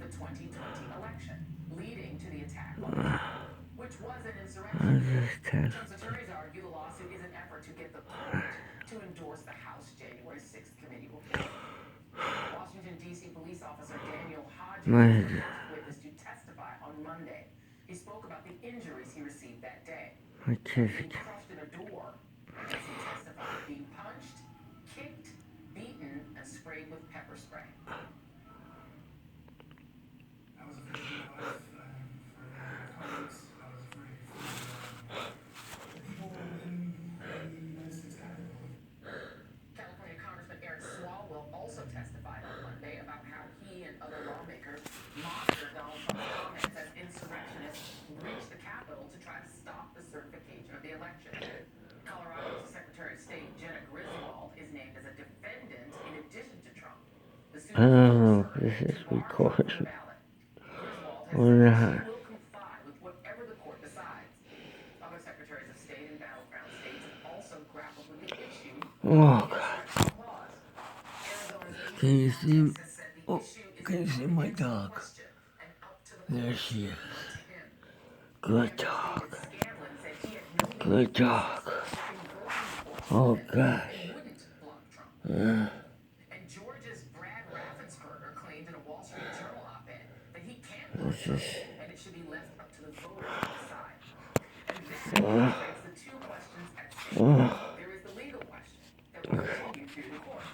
the 2020 election, leading to the attack on the Capitol, which was an insurrection. Trump's attorneys argue the lawsuit is an effort to get the court to endorse the House January 6th committee report. Washington, D.C. police officer Daniel Hodges was the first witness to testify on Monday. He spoke about the injuries he received that day. Being crushed in a door, and as he testified, being punched, kicked, beaten, and sprayed with pepper spray. I was afraid for my life, for my colleagues. I was afraid for the people in the United States Capitol. California Congressman Eric Swalwell also testified on Monday about how he and other lawmakers monitored Donald Trump's comments as insurrectionists breached the Capitol to try to stop the certification of the election. Colorado's Secretary of State Jenna Griswold is named as a defendant in addition to Trump. The suit this is recorded. Griswold has said she will comply with whatever the court decides. Other secretaries of state and battleground states have also grappled with the issue of the insurrection clause. Arizona's Can you see? has said the Oh, issue is can you see my dog? question and up to the There court, she is. not to him. Good dog. Scanlon said he had no Good dog. Oh gosh. wouldn't block Trump. And Georgia's Brad Raffensperger claimed in a Wall Street Journal op-ed that he can't block Trump and it should be left up to the voters to decide. And this illustrates the two questions at stake. There is the legal question that will continue through the courts.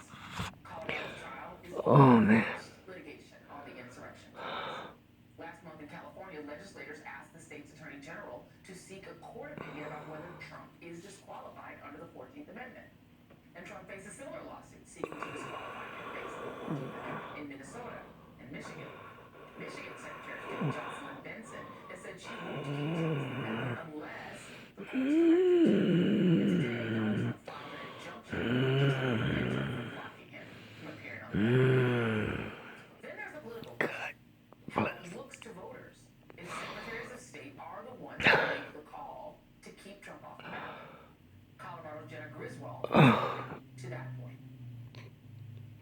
Colorado's trial is litigation on the insurrection clause. Last month in California, legislators asked the state's attorney general to seek a court opinion about whether Trump is disqualified under the 14th Amendment. And Trump faced a similar lawsuit seeking to disqualify him based on the 14th Amendment in Minnesota and Michigan. Michigan Secretary of State Jocelyn Benson has said she won't use the amendment unless the courts direct her to. And today, Donald Trump filed an injunction to prevent her from blocking him from appearing on the ballot. Then there's the political question. How it looks to voters if secretaries of state are the ones who make the call to keep Trump off the ballot. Colorado Jenna Griswold to that point.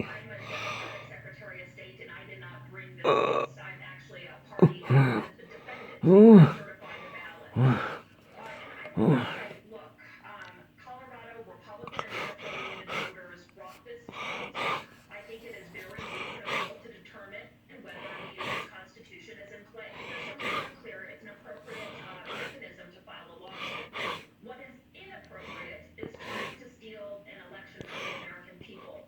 I'm a Democratic Secretary of State, and I did not bring this case. I'm actually a party as the defendant to certify the ballot. And I will say, look, Colorado Republican and affiliated voters brought this case. I think it is very reasonable to determine whether the U.S. Constitution is in play. There's something clear. It's an appropriate mechanism to file a lawsuit. What is inappropriate is trying to steal an election from the American people.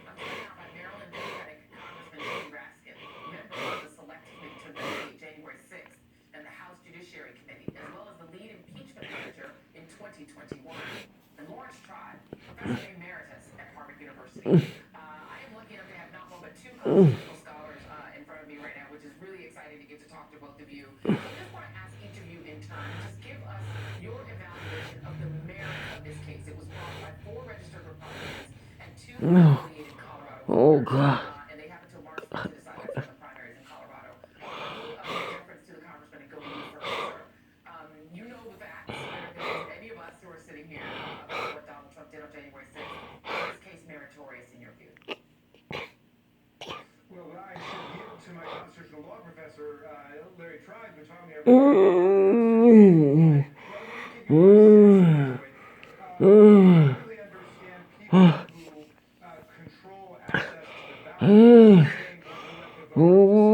I'm talking now about Maryland Democratic Congressman Jay Raskin, member of the Select Committee to investigate January 6th, and the House Judiciary Committee, as well as the lead impeachment manager in 2021. And Lawrence Tribe, professor emeritus at Harvard University. I am lucky enough to have not one but two constitutional scholars in front of me right now, which is really exciting to get to talk to both of you. I just want to ask each of you in turn, just give us your evaluation of the merits of this case. It was brought by 4 registered Republicans and 2 affiliated Colorado Oh voters, god. and they happen to March 1st to decide that's in the primaries in Colorado. I'll give deference to the congressman and go to you first, sir. You know the facts better than any of us who are sitting here about what Donald Trump did on January 6th. Is this case meritorious in your view? Well, I should yield to my constitutional law professor, Larry Tribe, who taught me everything. I really understand people who control access to the ballot, saying that we'll let the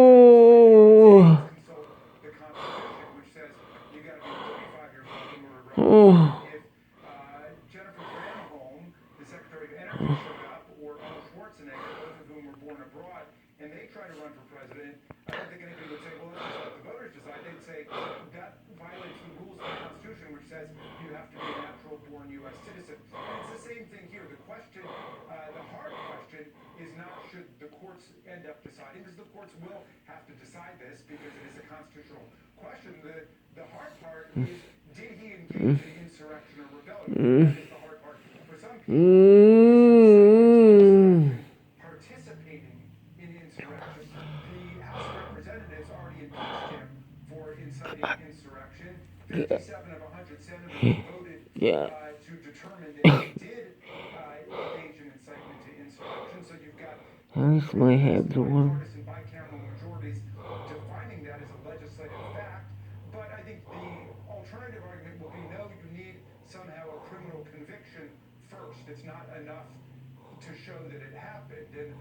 voters consult the Constitution, which says you got to be 35 years old in order to run. If Jennifer Granholm, the Secretary of Energy, showed up, or Arnold Schwarzenegger, both of whom were born abroad, and they try to run for president, I don't think anybody would say, well, let's just let the voters decide. They'd say that violates the rules of the Constitution, which says you have to be a natural-born U.S. citizen. And it's the same thing here. The question, the hard question, is not should the courts end up deciding, because the courts will have to decide this because it is a constitutional question. The hard part is, did he engage in insurrection or rebellion? That is the hard part. For some people, participating in insurrection. The House of Representatives already impeached him for inciting insurrection. 57 of 100 senators voted to determine that he At least might have the one. bipartisan bicameral majorities defining that as a legislative fact. But I think the alternative argument will be no, you need somehow a criminal conviction first. It's not enough to show that it happened. And,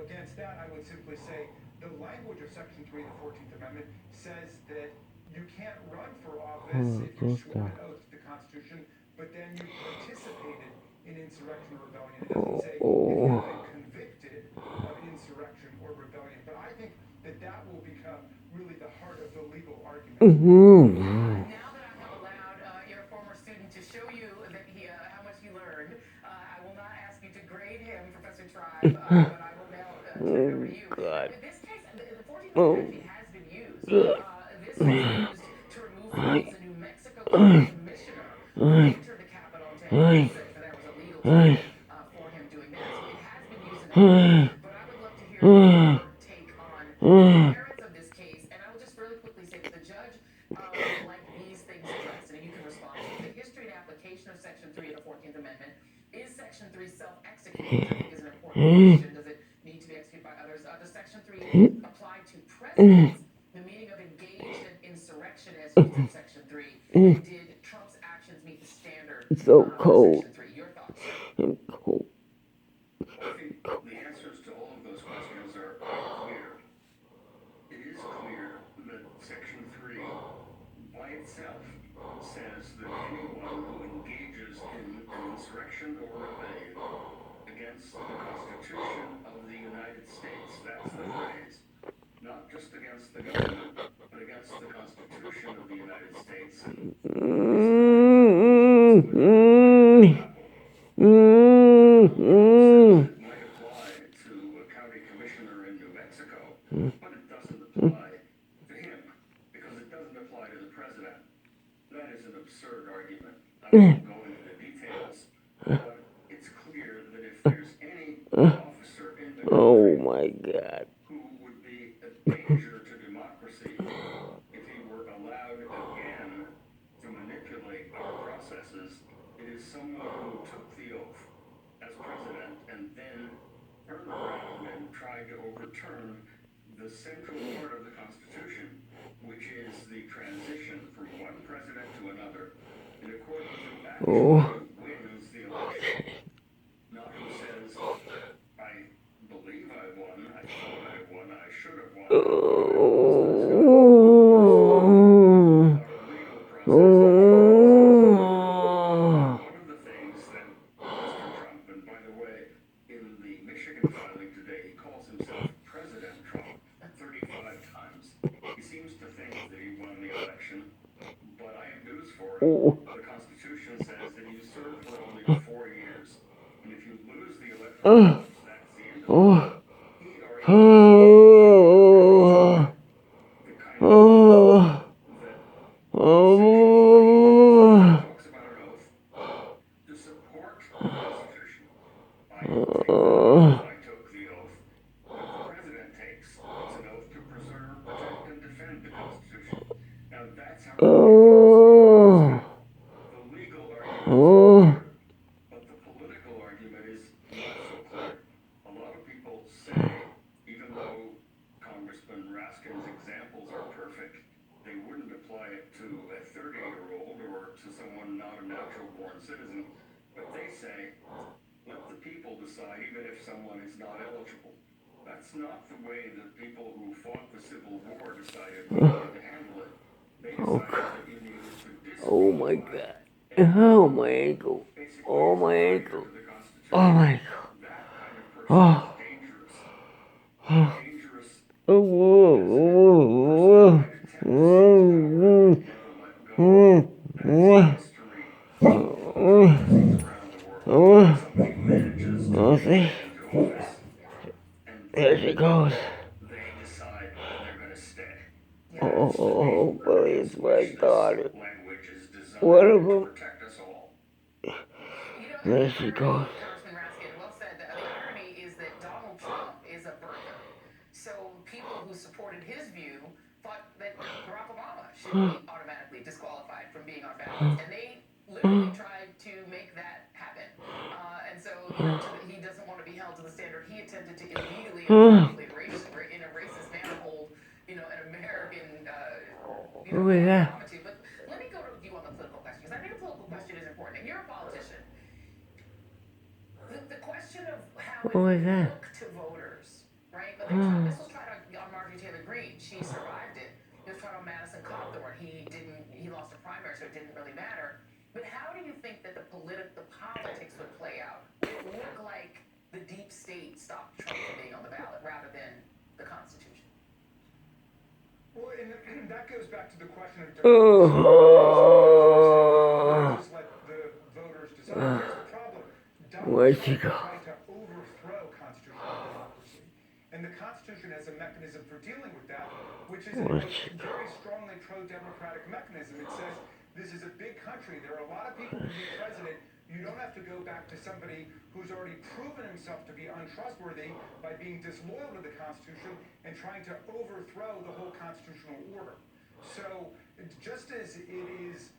against that, I would simply say the language of Section 3 of the 14th Amendment says that you can't run for office if you've sworn an oath to the Constitution, but then you participated in insurrection or rebellion. It doesn't say if you've been convicted of insurrection or rebellion. But I think that that will become really the heart of the legal argument. Now that I have allowed your former student to show you that how much he learned, I will not ask you to grade him, Professor Tribe, but I will now turn it over to you. God. In this case, the 14th Amendment actually has been used. This was used to remove from office a New Mexico County commissioner who entered the Capitol in January 6th, and that was illegal for him doing that. So it has been used in that way. But I would love to hear your take on the merits of this case. And I will just really quickly say that the judge would like these things addressed, and you can respond to the history and application of Section 3 of the 14th Amendment. Is Section 3 self-executing, which I think is an important question. Does it need to be executed by others? Does Section 3 apply to presidents? The meaning of engaged in insurrection as used in Section 3. And did Trump's actions meet the standard It's so of cold. Section 3? Your thoughts? I'm cold. I think the answers to all of those questions are clear. It is clear that Section 3 by itself says that anyone who engages in an insurrection or rebellion against the Constitution of the United States, that's the phrase, not just against the government, but against the Constitution of the United States. And it might apply to a county commissioner in New Mexico, but it doesn't apply to him because it doesn't apply to the president. That is an absurd argument. I won't go into the details, but it's clear that if there's any officer in the Oh country my God. who would be a danger to democracy if he were allowed again to manipulate our processes, it is someone who took the oath as president and then turned around and tried to overturn the central part of the Constitution, which is the transition from one president to another in a court who actually wins the election, not who says, I believe I won, I thought I won, I should have won. One of the things that Mr. Trump, and by the way, in the Michigan filing today, he calls himself President Trump 35 times. He seems to think that he won the election, but I have news for him. The Constitution says that you serve for only 4 years. And if you lose the electoral votes, that's the end of it. He already the kind of that talks about an oath to support the Constitution. I took the oath that the president takes. It's an oath to preserve, protect, and defend the Constitution. Now that's how the legal argument is clear, but the political argument is not so clear. A lot of people say, even though Congressman Raskin's examples are perfect, they wouldn't apply it to a 30-year-old or to someone not a natural-born citizen. But they say, let the people decide, even if someone is not eligible. That's not the way the people who fought the Civil War decided we wanted to handle it. They decided that you needed to Oh my God. Oh my ankle. Oh my ankle. Oh my God. Oh. dangerous. Oh. There she goes. They decide they're going to stay. Oh, boy, it's my daughter. Language is designed One of to them. protect us all. There she goes. Congressman Raskin, well said. The irony is that Donald Trump is a birther. So people who supported his view thought that Barack Obama should be automatically disqualified from being on ballots. And they literally tried to make that happen. And so he doesn't want to be held to the standard he attempted to illegally probably in a racist manner hold, an American, Who is that? comedy. But let me go to you on the political question, because I think the political question is important, and you're a politician. The question of how it Who is would that? look to voters, right? But this was tried on Marjorie Taylor Greene. She survived it. It was tried on Madison Cawthorn. He lost a primary, so it didn't really matter. But how do you think that the politics would play out? Would it look like the deep state stopped Trump from being on the ballot rather than the Constitution? Well, and that goes back to the question of Oh. just let the voters decide. Here's the problem. Where'd Donald she Trump go? tried to overthrow constitutional democracy. And the Constitution has a mechanism for dealing with that, which is a Where'd she go? very strongly pro-democratic mechanism. It says this is a big country. There are a lot of people who be president. You don't have to go back to somebody who's already proven himself to be untrustworthy by being disloyal to the Constitution and trying to overthrow the whole constitutional order. So just as it is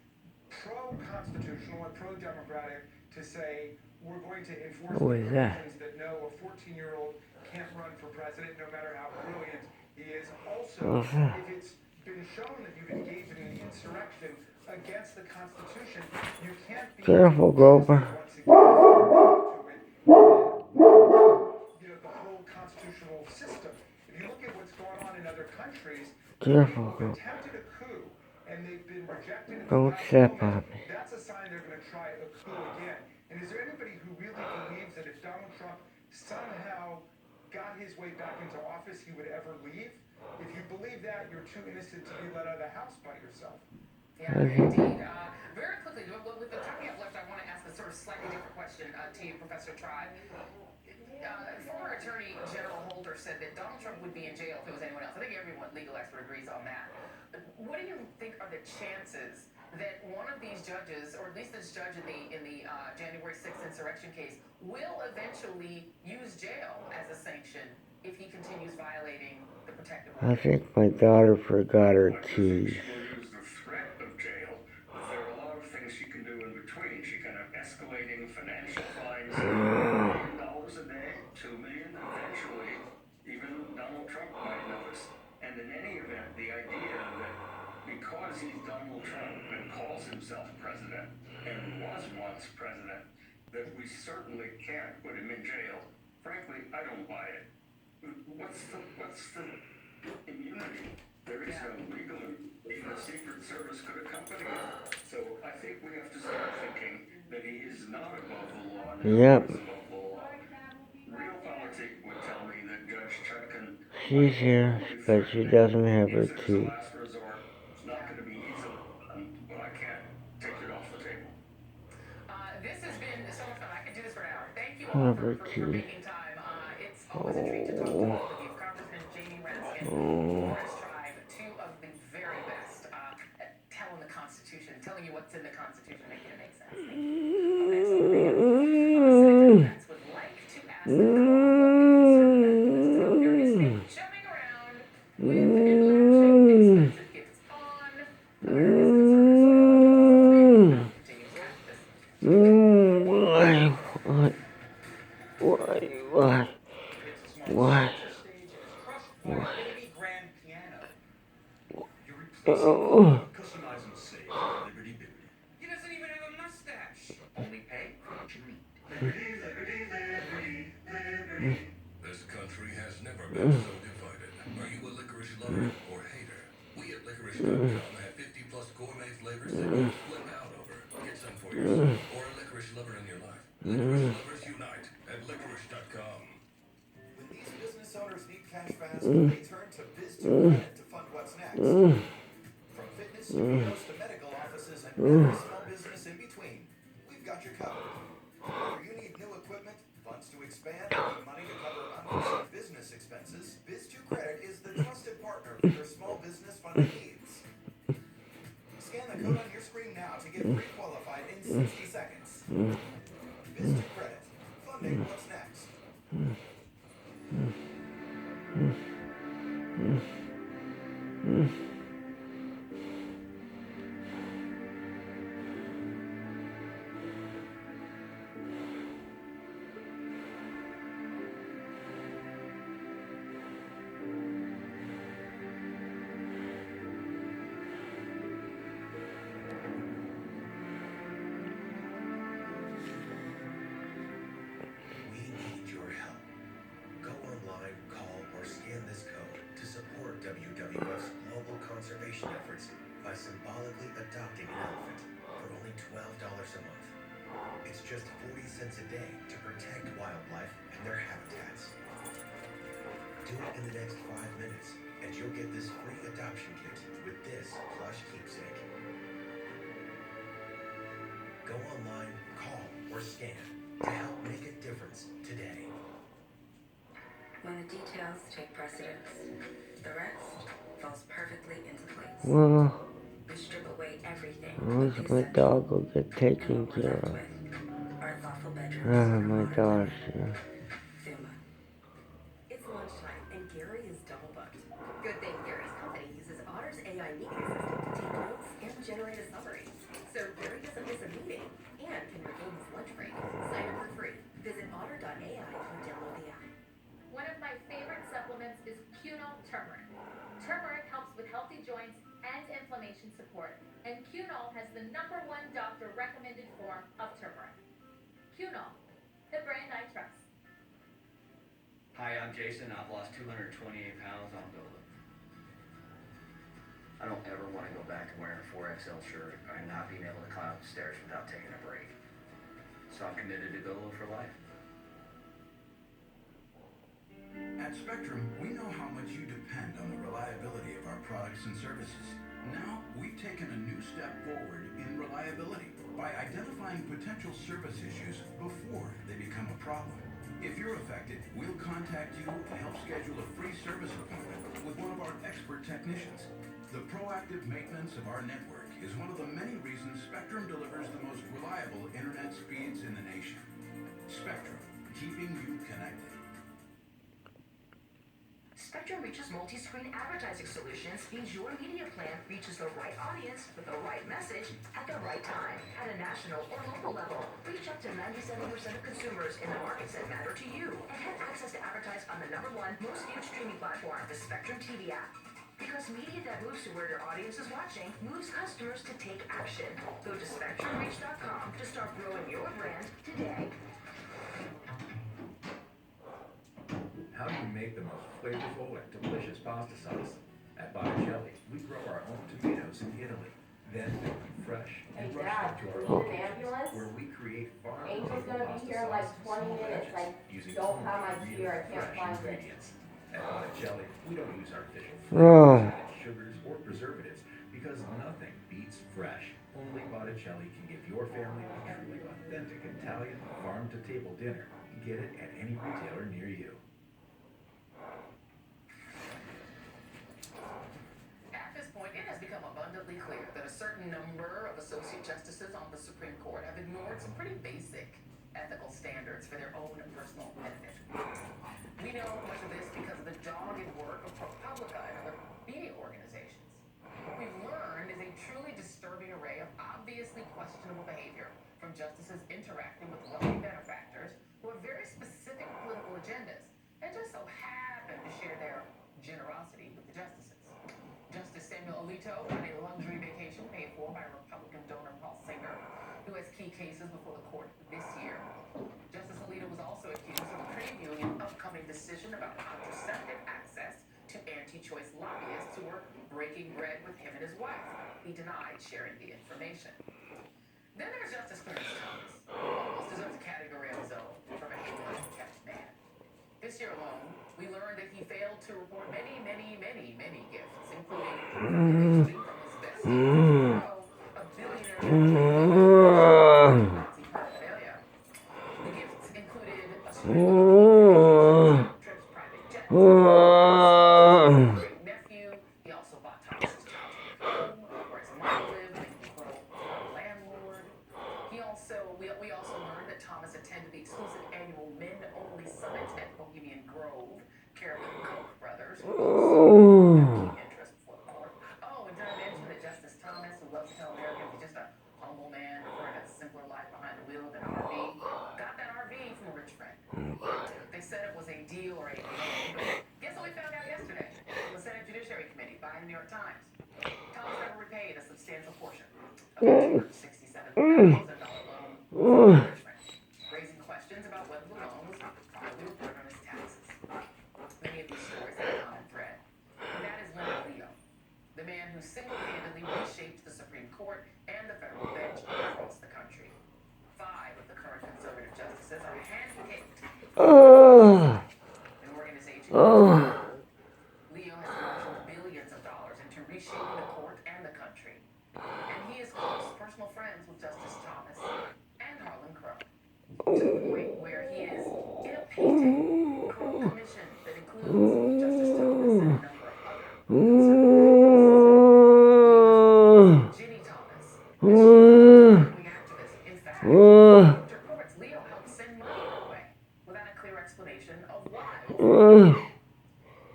pro-constitutional and pro-democratic to say we're going to enforce Who the is that? provisions that no, a 14-year-old can't run for president no matter how brilliant he is. Also, if it's been shown that you've engaged in an insurrection against the Constitution, you can't be Careful, Grover. once again to it. The whole constitutional system. If you look at what's going on in other countries, Careful, people have Grover. attempted a coup and they've been rejected. Don't step on me. That's a sign they're going to try a coup again. And is there anybody who really believes that if Donald Trump somehow got his way back into office, he would ever leave? If you believe that, you're too innocent to be let out of the house by yourself. Yeah, indeed. Very quickly, with the time we have left, I want to ask a sort of slightly different question to you, Professor Tribe. Former Attorney General Holder said that Donald Trump would be in jail if it was anyone else. I think everyone, legal expert, agrees on that. But what do you think are the chances that one of these judges, or at least this judge in the January 6th insurrection case, will eventually use jail as a sanction if he continues violating the protective I order? think my daughter forgot her I do think keys. she will use the threat of jail, but there are a lot of things she can do in between. She can have escalating financial fines, $1 million a day, $2 million, eventually, even Donald Trump might notice. And in any event, the idea that because he's Donald Trump and calls himself president and was once president, that we certainly can't put him in jail, frankly, I don't buy it. What's the immunity? There is no legal immunity. Even the Secret Service could accompany it. So I think we have to start thinking that he is not above the law. Yep. Is above the law. Realpolitik would tell me that Judge Chutkan She's here, but she doesn't have her if there's a key. last resort, it's not going to be easily done, but I can't take it off the table. This has been so much fun. I could do this for an hour. Thank you I all have for her key. making time. It's always a treat to talk to both of you. Congressman Jamie Raskin, Lawrence Tribe, two of the very best at telling the Constitution, telling you what's in the Constitution, making it make sense. Thank you. Next on the radio, Senate Democrats would like to ask the conservative activist jumping around with elaborate expensive gifts on America's concerns. Continues after this. Why? Baby grand piano. You're Oh. customizing safe. Liberty Bibbidi. He doesn't even have a mustache. Only pay for what you need. Liberty, liberty, liberty, liberty. This country has never been so divided. Are you a licorice lover or hater? We at licorice.com have 50 plus gourmet flavors that you flip out over. Get some for yourself or a licorice lover in your life. Licorice lovers unite at licorice.com. When these business owners need cash fast, they turn to Biz2Credit to fund what's next. From fitness studios to medical offices and every small business in between, we've got you covered. Whether you need new equipment, funds to expand, or need money to cover unforeseen business expenses, Biz2Credit is the trusted partner for your small business funding needs. Scan the code on your screen now to get pre-qualified in 60 seconds. Biz2Credit, funding what's next. conservation efforts by symbolically adopting an elephant for only $12 a month. It's just 40 cents a day to protect wildlife and their habitats. Do it in the next 5 minutes, and you'll get this free adoption kit with this plush keepsake. Go online, call, or scan to help make a difference today. When the details take precedence, the rest falls perfectly into place. Well, We strip away everything when's with my the dog will get and taken what we're care left of? with are thoughtful bedrooms Oh for my modern gosh. women. Fuma. It's lunchtime, and Gary is double booked. Good thing Gary's company uses Otter's AI meeting system to take notes and generate a summary. So Gary doesn't miss a meeting and can regain his lunch break. Sign up for free. Visit otter.ai or download the app. One of my favorite supplements is Cunol Turmeric. Turmeric helps with healthy joints and inflammation support, and Cunol has the #1 doctor recommended form of turmeric. Cunol, the brand I trust. Hi, I'm Jason. I've lost 228 pounds on GOLO. I don't ever want to go back to wearing a 4XL shirt and not being able to climb up the stairs without taking a break. So I'm committed to GOLO for life. At Spectrum, we know how much you depend on the reliability of our products and services. Now, we've taken a new step forward in reliability by identifying potential service issues before they become a problem. If you're affected, we'll contact you and help schedule a free service appointment with one of our expert technicians. The proactive maintenance of our network is one of the many reasons Spectrum delivers the most reliable internet speeds in the nation. Spectrum, keeping you connected. Spectrum Reach's multi-screen advertising solutions means your media plan reaches the right audience with the right message at the right time. At a national or local level, reach up to 97% of consumers in the markets that matter to you. And have access to advertise on the #1 most viewed streaming platform, the Spectrum TV app. Because media that moves to where your audience is watching moves customers to take action. Go to SpectrumReach.com to start growing your brand today. How do you make the most flavorful and delicious pasta sauce? At Botticelli, we grow our own tomatoes in Italy. Then pick them fresh and rush them to our locations, where we create farm-to-table pasta sauce in small batches using only real fresh ingredients. At Botticelli, we don't use artificial flavors, sugars, or preservatives because nothing beats fresh. Only Botticelli can give your family a truly authentic Italian farm-to-table dinner. Get it at any retailer near you. At this point, it has become abundantly clear that a certain number of associate justices on the Supreme Court have ignored some pretty basic ethical standards for their own personal benefit. We know much of this because of the dogged work of ProPublica and other media organizations. What we've learned is a truly disturbing array of obviously questionable behavior from justices interacting with wealthy benefactors who have very specific political agendas and just so happen to share their generosity with the justices. Justice Samuel Alito on a luxury vacation paid for by Republican donor Paul Singer, who has key cases before the court this year. Justice Alito was also accused of previewing an upcoming decision about contraceptive access to anti-choice lobbyists who were breaking bread with him and his wife. He denied sharing the information. Then there's Justice Clarence Thomas, who almost deserves a category of his own for behaving like a kept man. This year alone, we learned that he failed to report many gifts, including from his bestie, a billionaire Nazi paraphernalia. The gifts included a string of trips, private jets, great nephew. He also bought Thomas's childhood home, where his mom lived, making him a landlord. We also learned that Thomas attended the exclusive annual men-only summit at Bohemian Grove, Carolyn Koch brothers, who also have keen interest before the court. Oh, and did I mention that Justice Thomas, who loves to tell Americans he's just a humble man preferring a simpler life behind the wheel of an RV, got that RV from a rich friend. They said it was a deal or a loan, but guess what we found out yesterday from the Senate Judiciary Committee by the New York Times? Thomas never repaid a substantial portion of the $267,000 loan from a rich friend, raising questions about whether the loan was properly reported on his taxes. Many of these stories have a common thread, and that is Leonard Leo, the man who single prosecution of wives.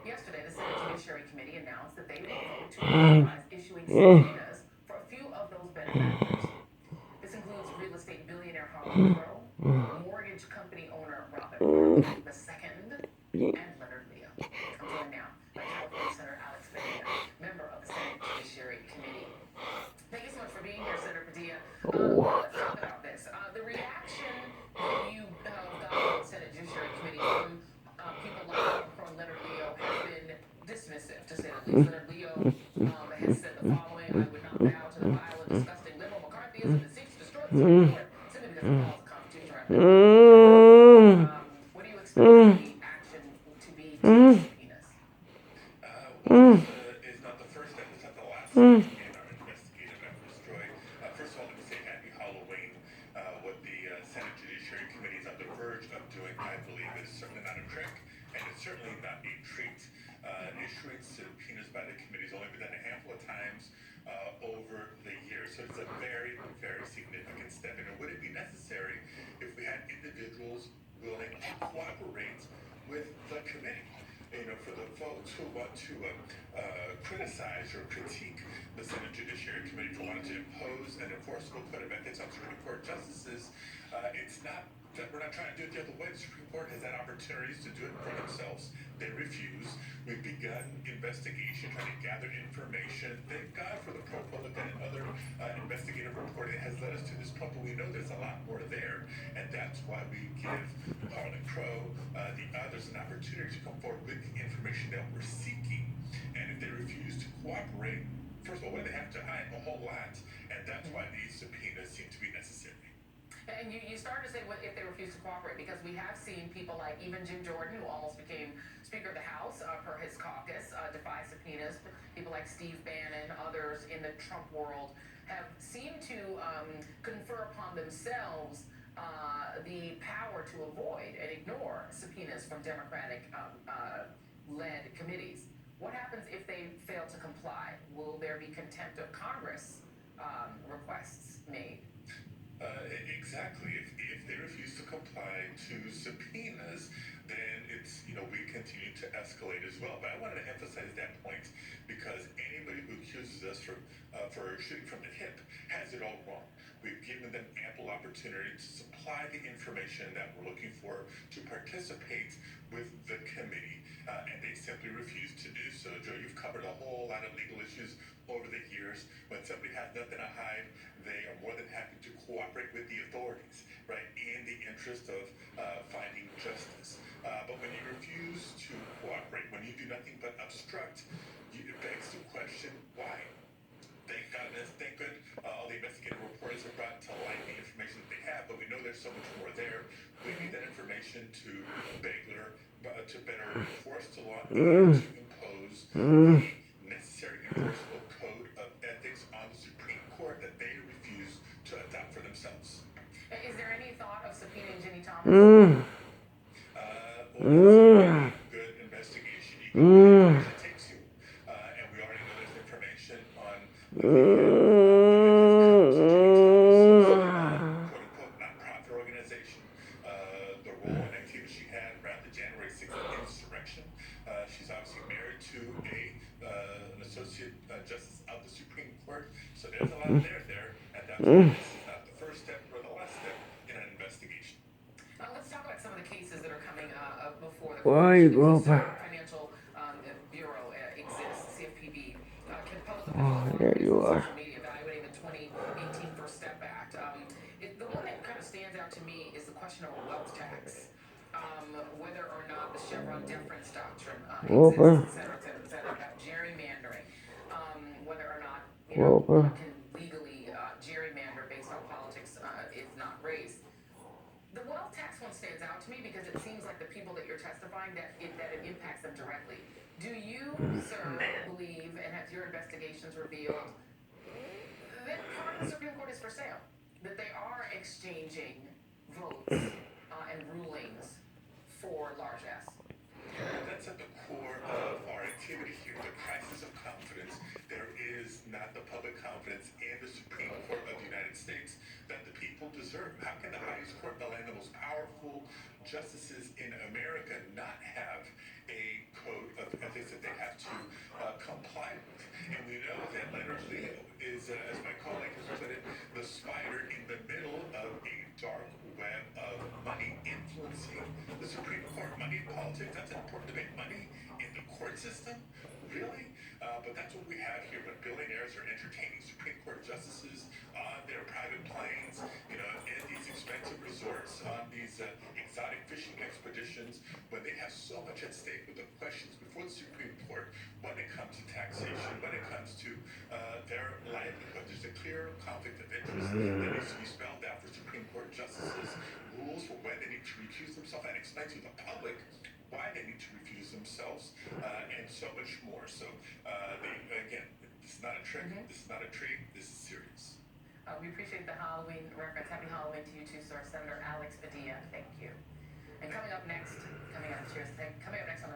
Yesterday, the Senate Judiciary Committee announced that they will vote to authorize issuing subpoenas for a few of those benefactors. This includes real estate billionaire Harlan Crow, mortgage company owner Robert Barkley II, and Leonard Leo. I'm joined now by California Senator Alex Padilla, member of the Senate Judiciary Committee. Thank you so much for being here, Senator Padilla. Let's talk about this. The reaction that you got from the Senate Judiciary Committee from people like Harlan Crow and Leonard Leo has been dismissive, to say the least. Leonard Leo has said the following: I would not bow to the vile and disgusting liberal McCarthyism that seeks to destroy the Supreme Court simply because it follows the Constitution. What do you expect the action to be to subpoenas? Is not the first step, it's not the last step in our investigative efforts, Joy. First of all, let me say happy Halloween. What the Senate Judiciary Committee is on the verge of doing, I believe, is certainly not a trick, and it's certainly not a treat. Issuing subpoenas by the committee has only been done a handful of times over the years, so it's a very, very significant step. And it wouldn't be necessary if we had individuals willing to cooperate with the committee. You know, for the folks who want to criticize or critique the Senate Judiciary Committee for wanting to impose an enforceable code of ethics on Supreme Court justices, it's not that we're not trying to do it the other way. The Supreme Court has had opportunities to do it for themselves. They refuse. We've begun investigation, trying to gather information. Thank God for the ProPublica and other investigative reporting that has led us to this point, but we know there's a lot more there, and that's why we give Harlan Crow, the others, an opportunity to come forward with the information that we're seeking. And if they refuse to cooperate, first of all, what do they have to hide? A whole lot. And that's why these subpoenas seem to be necessary. And you started to say what if they refuse to cooperate, because we have seen people like even Jim Jordan, who almost became Speaker of the House per his caucus, defy subpoenas. People like Steve Bannon, others in the Trump world have seemed to confer upon themselves the power to avoid and ignore subpoenas from Democratic-led committees. What happens if they fail to comply? Will there be contempt of Congress requests made? Exactly. If they refuse to comply to subpoenas, then it's, you know, we continue to escalate as well. But I wanted to emphasize that point because anybody who accuses us for shooting from the hip has it all wrong. We've given them ample opportunity to supply the information that we're looking for to participate with the committee, and they simply refuse to do so. Joe, you've covered a whole lot of legal issues over the years. When somebody has nothing to hide, they are more than happy to cooperate with the authorities, right, in the interest of finding justice. But when you refuse to cooperate, when you do nothing but obstruct, it begs the question, why? Thank goodness, thank good, all the investigative reporters have brought to light the information that they have, but we know there's so much more there. We need that information to better enforce the law and to impose the necessary enforceable code of ethics on the Supreme Court that they refuse to adopt for themselves. Is there any thought of subpoenaing Ginny Thomas? Well, good investigation. You can do it takes you. And we already know there's information on the quote-unquote nonprofit organization, the role and activity she had around the January 6th insurrection. She's obviously married to an associate justice of the Supreme Court, so there's a lot there, and that's why this is not the first step or the last step in an investigation. Let's talk about some of the cases that are coming before the Financial Bureau exists, CFPB, can pose there you are. social media, evaluating the 2018 First Step Act. The one that kind of stands out to me is the question of a wealth tax, whether or not the Chevron deference doctrine exists, et cetera, gerrymandering, whether or not one can legally gerrymander based on politics, if not race. The wealth tax one stands out to me because it seems like the people that you're testifying that it impacts them directly. Do you, sir, believe, and has your investigations revealed, that part of the Supreme Court is for sale? That they are exchanging votes and rulings for large S? That's at the core of our activity here, the crisis of confidence. There is not the public confidence in the Supreme Court of the United States that the people deserve? How can the highest court in the land, the most powerful justices in America, not have a code of ethics that they have to comply with? And we know that Leonard Leo is, as my colleague has put it, the spider in the middle of a dark web of money influencing the Supreme Court. Money in politics, that's an important debate. Money in the court system? Really? But that's what we have here. When billionaires are entertaining Supreme Court justices on their private planes, you know, in these expensive resorts, on these exotic fishing expeditions, when they have so much at stake with the questions before the Supreme Court, when it comes to taxation, when it comes to their livelihood, there's a clear conflict of interest that needs to be spelled out for Supreme Court justices, rules for when they need to recuse themselves, and explain to the public why they need to refuse themselves, and so much more. So, again, this is not a trick, this is not a treat, this is serious. We appreciate the Halloween reference. Happy Halloween to you too, sir. Senator Alex Padilla, thank you. And coming up next on the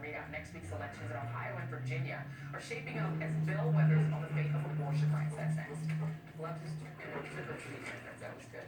readout, next week's elections in Ohio and Virginia are shaping up as bellwethers on the fate of abortion rights. That's next. Love this trick or treat reference. That was good.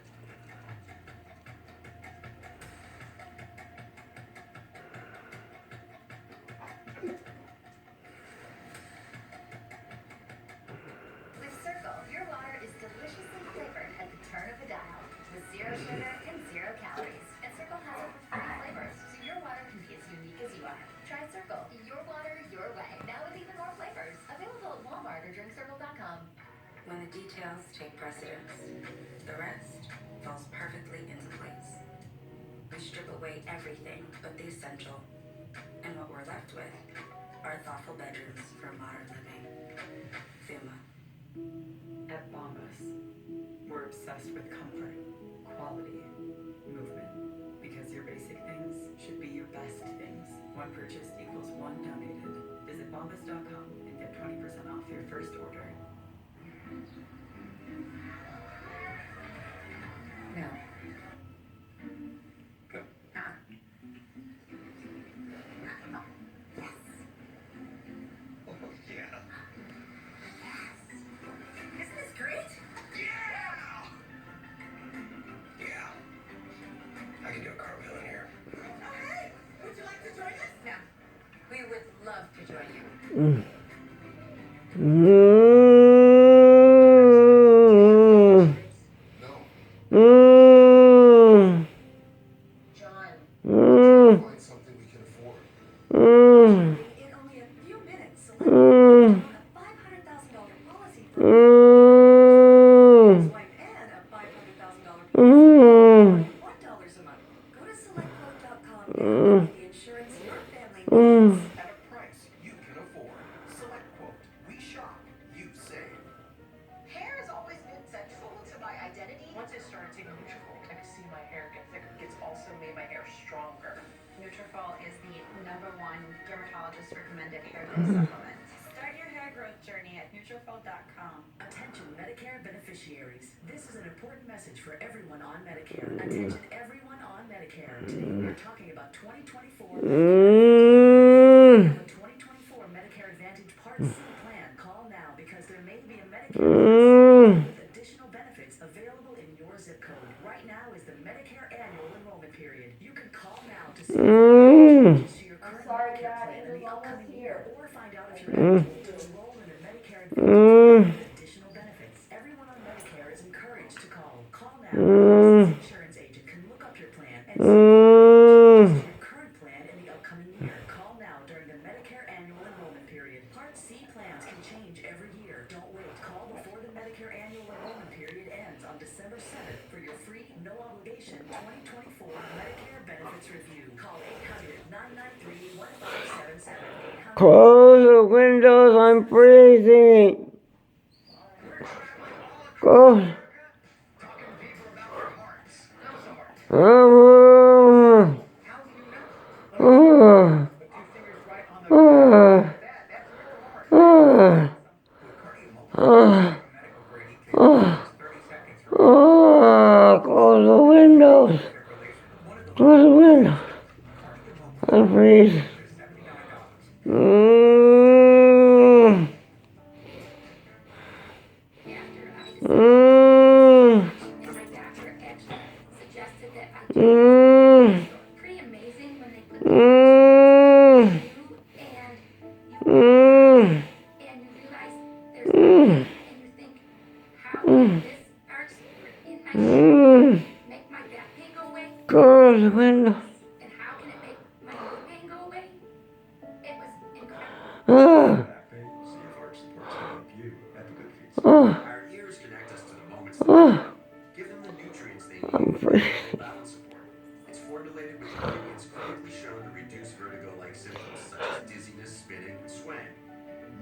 With Circle, your water is deliciously flavored at the turn of the dial, with zero sugar and 0 calories. And Circle has over 40 flavors, so your water can be as unique as you are. Try Circle, your water, your way. Now with even more flavors. Available at Walmart or drinkcircle.com. When the details take precedence, the rest falls perfectly into place. We strip away everything but the essential, and what we're left with are thoughtful bedrooms for modern living. Fuma. At Bombas, we're obsessed with comfort, quality, movement, because your basic things should be your best things. One purchased equals one donated. Visit bombas.com and get 20% off your first order. No. Go. Oh, yeah. Isn't this great? Yeah! Yeah. I can do a cartwheel in here. Oh, hey! Would you like to join us? No, we would love to join you. John. Find something we can afford. In only a few minutes, select a $500,000 policy for wife and a $500,000 policy for $1 a month. Go to selectquote.com and get the insurance your family needs. At a price you can afford. Select Quote. We shop. You save. Hair has always been central to my identity. Once I started taking Nutrafol, I could see my hair get thicker. It's also made my hair stronger. Nutrafol is the #1 dermatologist recommended hair growth supplement. Start your hair growth journey at Nutrafol.com. Attention Medicare beneficiaries. This is an important message for everyone on Medicare. Attention everyone on Medicare. Today we're talking about 2024 Medicare Advantage Part C plan. Call now because there may be a Medicare plan with additional benefits available in your zip code. Right now is the Medicare annual enrollment period. You can call now to see changes to your current Medicare plan in the upcoming year or find out if you're eligible to enroll in a Medicare Advantage with additional benefits. Everyone on Medicare is encouraged to call. Call now. Your insurance agent can look up your plan and see changes to your current plan in the upcoming year. Call now during the Medicare annual enrollment period. Part C plans can change every year. Don't wait. Call before the Medicare annual enrollment period ends on December 7th for your free, no obligation 2024 Medicare benefits review. Call 800-993-1577. Close the windows, I'm freezing. Close. Talking to people about their hearts. How's the heart? Oh, How do you know? oh, Put 2 fingers right on the oh, that's real hard. oh, With medical grade EKG, just 30 seconds for oh, close the windows. Close the windows. I'm freezing. After I decided to my doctor actually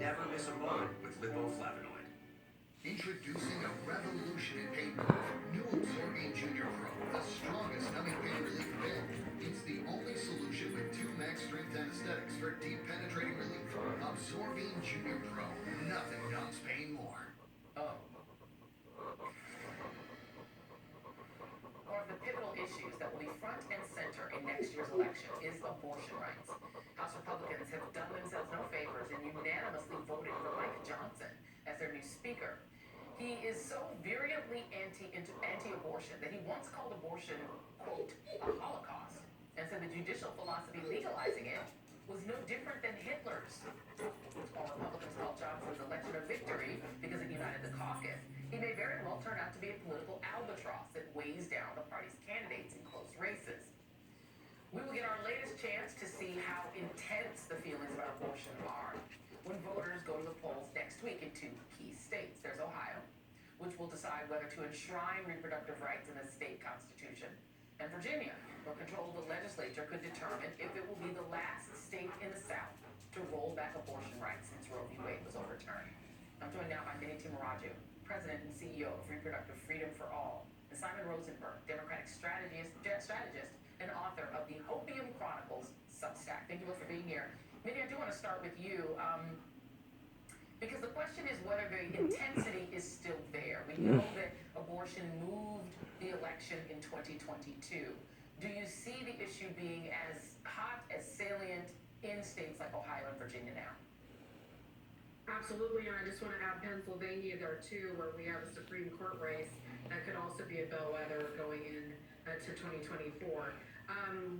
never miss a moment with lipoflavonoid. Introducing a revolution in pain relief. New Absorbing Junior Pro, the strongest numbing pain relief available. It's the only solution with 2 max strength anesthetics for deep penetrating relief. Absorbing Junior Pro. Nothing numbs pain more. Oh. One of the pivotal issues that will be front and center in next year's election is abortion rights. House Republicans have done themselves no favors and unanimously voted for Mike Johnson as their new speaker. He is so virulently anti-abortion that he once called abortion, quote, a holocaust, and said the judicial philosophy legalizing it was no different than Hitler's. While Republicans call Johnson's election a victory because it united the caucus, he may very well turn out to be a political albatross that weighs down the party's candidates in close races. We will get our latest chance to see how intense the feelings about abortion are when voters go to the polls next week in 2 key states. There's Ohio, which will decide whether to enshrine reproductive rights in the state constitution, and Virginia, where control of the legislature could determine if it will be the last state in the South to roll back abortion rights since Roe v. Wade was overturned. I'm joined now by Minnie Timuraju, President and CEO of Reproductive Freedom for All, and Simon Rosenberg, Democratic strategist and author of the Hopium Chronicles Substack. Thank you both for being here. Minnie, I do want to start with you, because the question is whether the intensity is still there. We know that abortion moved the election in 2022. Do you see the issue being as hot, as salient in states like Ohio and Virginia now? Absolutely, and I just want to add Pennsylvania there too, where we have a Supreme Court race that could also be a bellwether going in to 2024.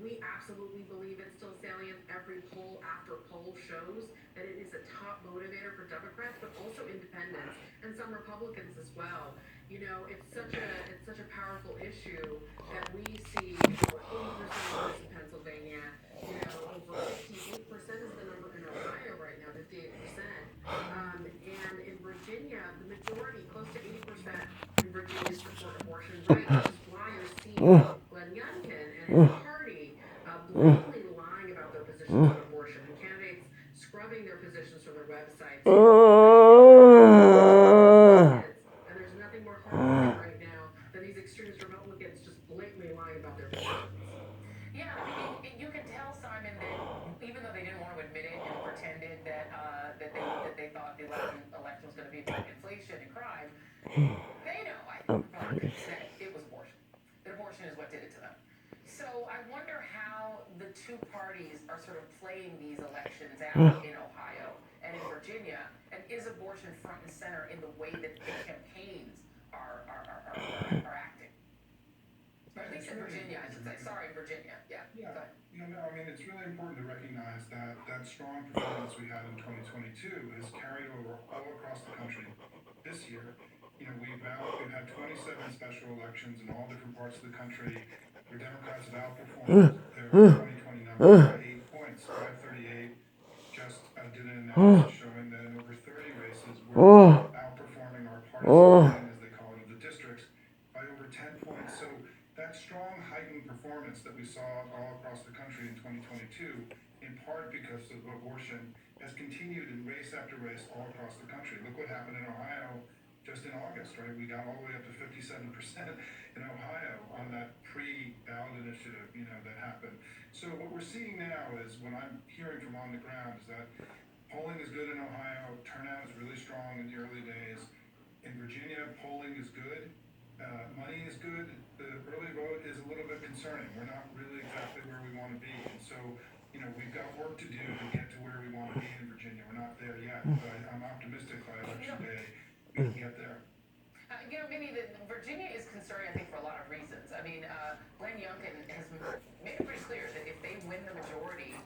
We absolutely believe it's still salient. Every poll after poll shows that it is a top motivator for Democrats, but also independents and some Republicans as well. You know, it's such a powerful issue that we see over 80% voters in Pennsylvania. You know, over 58% is the number in Ohio right now, 58%. And in Virginia, the majority, close to 80% in Virginia support abortion rights, which is why you're seeing Glenn Youngkin and his party blatantly lying about their positions on abortion, and candidates scrubbing their positions from their websites. And there's nothing more heartbreaking right now than these extremist Republicans just blatantly lying about their positions. Yeah, I mean, you can tell, Simon, that even though they didn't want to admit it and pretended that they thought the election was going to be about inflation and crime, they know, I think, that it was abortion. That abortion is what did it to them. So I wonder how the two parties are sort of playing these elections out in Ohio and in Virginia, and is abortion front and center in the way that the campaigns are acting? Or at least in Virginia, I should say. Sorry, Virginia. Yeah. Yeah. No, I mean, it's really important to recognize that that strong performance we had in 2022 has carried over all across the country this year. You know, we've had 27 special elections in all different parts of the country where Democrats have outperformed their 2020 numbers by 8 points. 538 just did an analysis showing that in over 30 races we're outperforming our partisan, as they call it, of the districts by over 10 points. So that strong heightened performance that we saw all across the country in 2022, in part because of abortion, has continued in race after race all across the country. Look what happened in Ohio just in August, right? We got all the way up to 57% in Ohio on that pre-ballot initiative, you know, that happened. So what we're seeing now is, what I'm hearing from on the ground, is that polling is good in Ohio, turnout is really strong in the early days. In Virginia, polling is good. Money is good. The early vote is a little bit concerning. We're not really exactly where we want to be. And so, you know, we've got work to do to get to where we want to be in Virginia. We're not there yet, but I'm optimistic by election day we can get there. You know, Minnie, Virginia is concerning, I think, for a lot of reasons. I mean, Glenn Youngkin has made it pretty clear that if they win the majority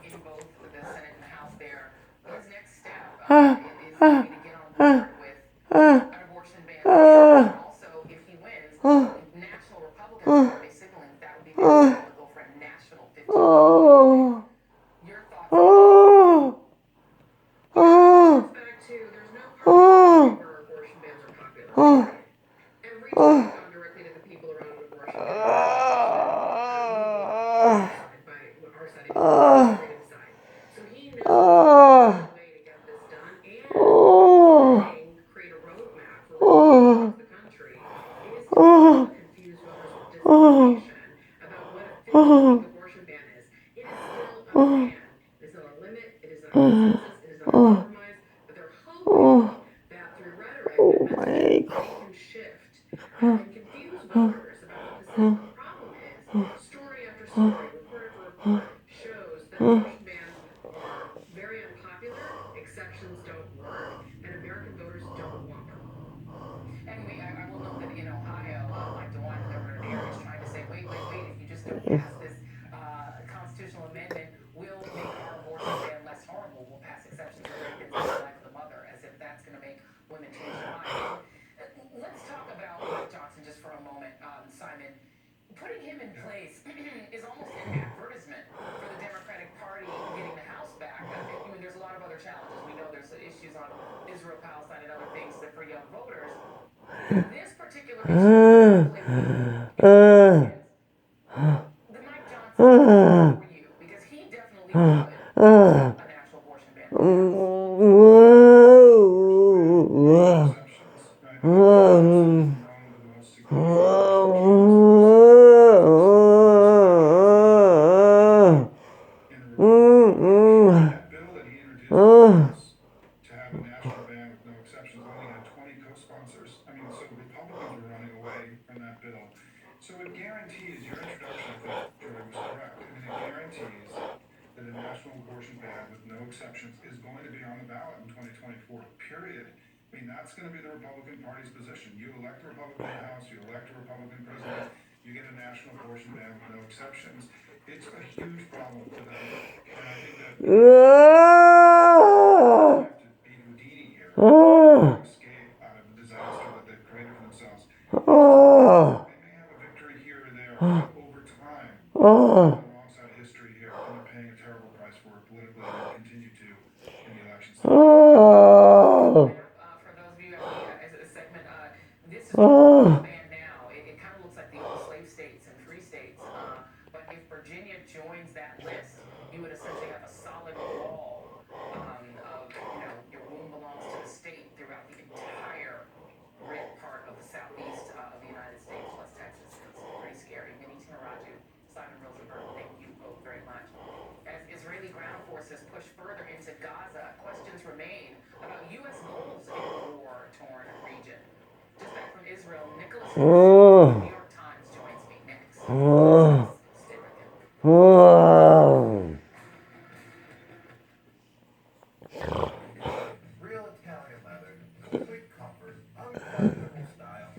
in both the Senate and the House there, his next step is going to get on board with an abortion ban. And also, if he wins, national Republicans are already signaling that would be the next step to go for a national 50. Your thoughts? Back to, there's no party where abortion bans are popular. Every time gone directly to the people around an abortion ban, by our side, freedom side. So he knows the way to get this done the census is under compromise, but they're hoping that through rhetoric and messaging, they can shift and confuse voters about the position. The problem is, story after story, report after report shows that abortion bans are very unpopular, exceptions don't work, and American voters don't want them. And I will note that in Ohio, Mike DeWine, the governor there, is trying to say, wait, wait, wait, if you just don't pass this constitutional amendment, we'll make our abortion ban less horrible. We'll pass exceptions for rape and save the life of the mother, as if that's going to make women change their mind. And let's talk about Mike Johnson just for a moment, Simon. Putting him in place is almost an advertisement for the Democratic Party getting the House back. I mean, there's a lot of other challenges. We know there's issues on Israel, Palestine, and other things that for young voters. This particular issue, the Mike Johnson for you, because he definitely would a national abortion ban. Exceptions, right? One of the most significant in the Republican that bill that he introduced to have a national ban with no exceptions only had 20 co-sponsors. I mean, so Republicans were running away from that bill. So it guarantees, your introduction, I think, Joy, was correct. I mean, it guarantees that a national abortion ban with no exceptions is going to be on the ballot in 2024, period. I mean, that's going to be the Republican Party's position. You elect a Republican in the House, you elect a Republican president, you get a national abortion ban with no exceptions. It's a huge problem for them. And I think that have to be Houdini here to escape out of the disaster that they've created for themselves. They may have a victory here or there, but over time, they're on the wrong side of history here, and they're paying a terrible price for it politically, and will continue to in the election cycle. For those of you as a segment, this is a ban now. It kind of looks like the old slave states and free states. But if Virginia joins that list, you would essentially have a solid wall of, your womb belongs to the state throughout the entire red part of the southeast of the United States, plus Texas. It's pretty scary. Minnie Timuraju, Simon Rosenberg, thank you both very much. As Israeli ground forces push further into Gaza, questions remain about U.S. goals in the war-torn region. Just back from Israel, Nicholas of the New York Times joins me next. Stay right there. Real Italian leather, complete comfort, unquestionable style.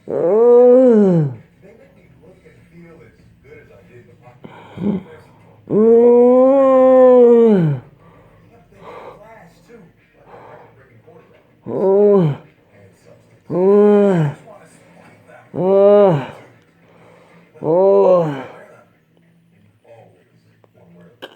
They make me look and feel as good as I did in the pocket. They got class too, like a record-breaking quarterback. And substance. I just want to swipe that. Wear them. And you always want to wear them.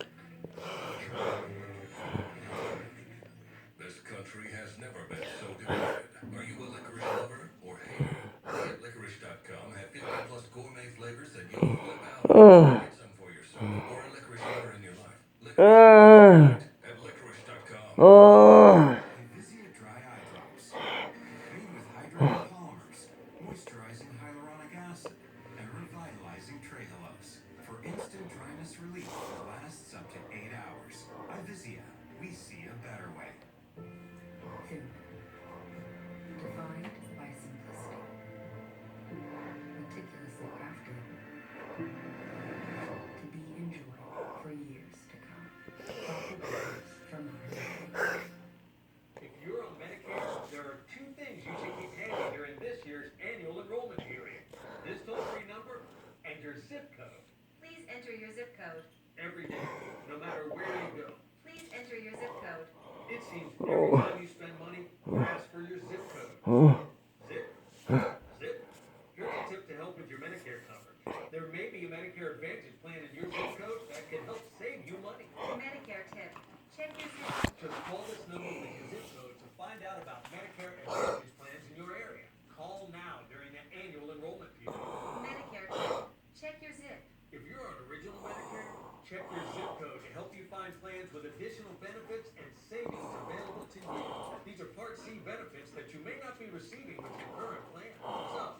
This country has never been so divided. Are you a licorice lover or hater? We at licorice.com have 50 plus gourmet flavors that you'll flip out on. Get some for yourself or a licorice lover in your life. Licorice at licorice.com. Vizia Dry Eye Drops. Made with hydrating polymers, moisturizing hyaluronic acid, and revitalizing trehalose. For instant dryness relief that lasts up to 8 hours. Vizia, we see a better way. Food. Defined by simplicity. Meticulously crafted. To be enjoyed for years to come. Thoughtful bakers from modern. If you're on Medicare, there are two things you should keep handy during this year's annual enrollment period. This toll-free number and your zip code. Please enter your zip code. Every day, no matter where you go. Please enter your zip code. It seems every time you spend money, you ask for your zip code. Zip. Here's a tip to help with your Medicare coverage. There may be a Medicare Advantage plan in your zip code that can help save you money. Medicare tip. Check your zip. Just call this number with your zip code to find out about Medicare Advantage plans in your area. Call now during the annual enrollment period. Medicare tip. Check your zip. If you're on original Medicare, check your zip code to help you find plans with additional benefits and savings available to you. These are Part C benefits that you may not be receiving with your current plan. So,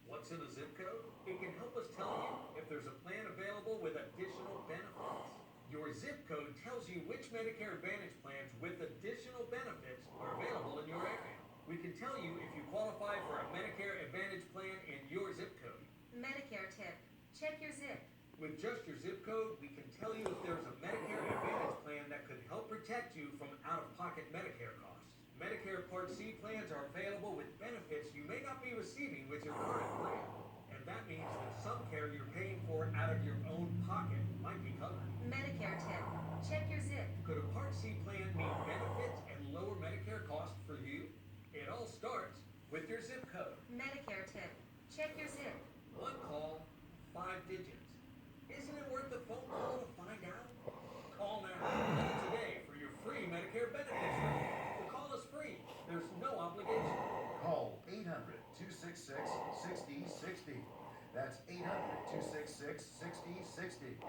what's in a zip code? It can help us tell you if there's a plan available with additional benefits. Your zip code tells you you which Medicare Advantage plans with additional benefits are available in your area. We can tell you if you qualify for a Medicare Advantage plan in your zip code. Medicare tip. Check your zip. With just your zip code, we can tell you if there's a Medicare Advantage plan that could help protect you from out-of-pocket Medicare costs. Medicare Part C plans are available with benefits you may not be receiving with your current plan. And that means that some care you're paying for out of your own pocket might be covered. Medicare tip. Check your zip. Could a Part C plan mean benefits and lower Medicare costs for you? It all starts with your zip code. Medicare tip. Check your zip. One call, 5 digits. Isn't it worth the phone call to find out? Call now. Today for your free Medicare benefits review. The call is free. There's no obligation. Call 800-266-6060. That's 800-266-6060.